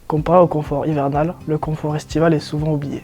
Comparé au confort hivernal, le confort estival est souvent oublié.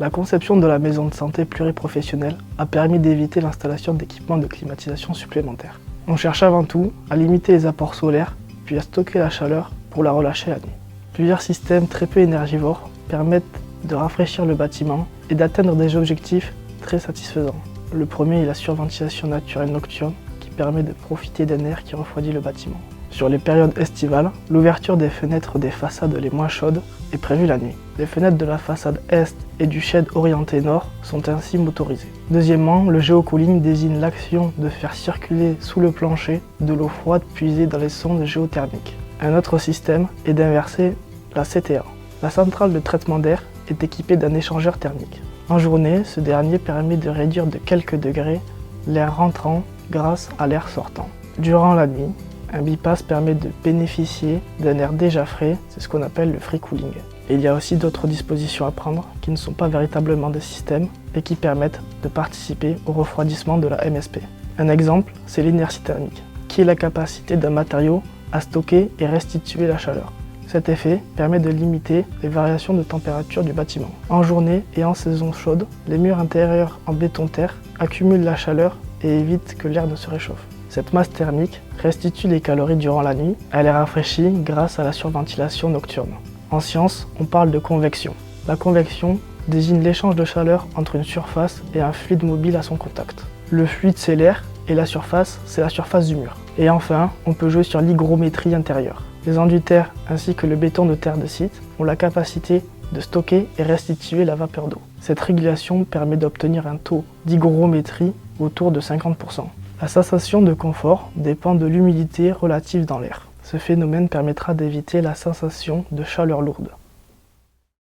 La conception de la maison de santé pluriprofessionnelle a permis d'éviter l'installation d'équipements de climatisation supplémentaires. On cherche avant tout à limiter les apports solaires, puis à stocker la chaleur pour la relâcher la nuit. Plusieurs systèmes très peu énergivores permettent de rafraîchir le bâtiment et d'atteindre des objectifs très satisfaisants. Le premier est la surventilation naturelle nocturne qui permet de profiter d'un air qui refroidit le bâtiment. Sur les périodes estivales, l'ouverture des fenêtres des façades les moins chaudes est prévue la nuit. Les fenêtres de la façade est et du shed orienté nord sont ainsi motorisées. Deuxièmement, le géocooling désigne l'action de faire circuler sous le plancher de l'eau froide puisée dans les sondes géothermiques. Un autre système est d'inverser la CTA. La centrale de traitement d'air est équipée d'un échangeur thermique. En journée, ce dernier permet de réduire de quelques degrés l'air rentrant grâce à l'air sortant. Durant la nuit, un bypass permet de bénéficier d'un air déjà frais, c'est ce qu'on appelle le free cooling. Et il y a aussi d'autres dispositions à prendre qui ne sont pas véritablement des systèmes et qui permettent de participer au refroidissement de la MSP. Un exemple, c'est l'inertie thermique, qui est la capacité d'un matériau à stocker et restituer la chaleur. Cet effet permet de limiter les variations de température du bâtiment. En journée et en saison chaude, les murs intérieurs en béton terre accumulent la chaleur et évitent que l'air ne se réchauffe. Cette masse thermique restitue les calories durant la nuit, elle est rafraîchie grâce à la surventilation nocturne. En science, on parle de convection. La convection désigne l'échange de chaleur entre une surface et un fluide mobile à son contact. Le fluide c'est l'air et la surface c'est la surface du mur. Et enfin, on peut jouer sur l'hygrométrie intérieure. Les enduits terre ainsi que le béton de terre de site ont la capacité de stocker et restituer la vapeur d'eau. Cette régulation permet d'obtenir un taux d'hygrométrie autour de 50%. La sensation de confort dépend de l'humidité relative dans l'air. Ce phénomène permettra d'éviter la sensation de chaleur lourde.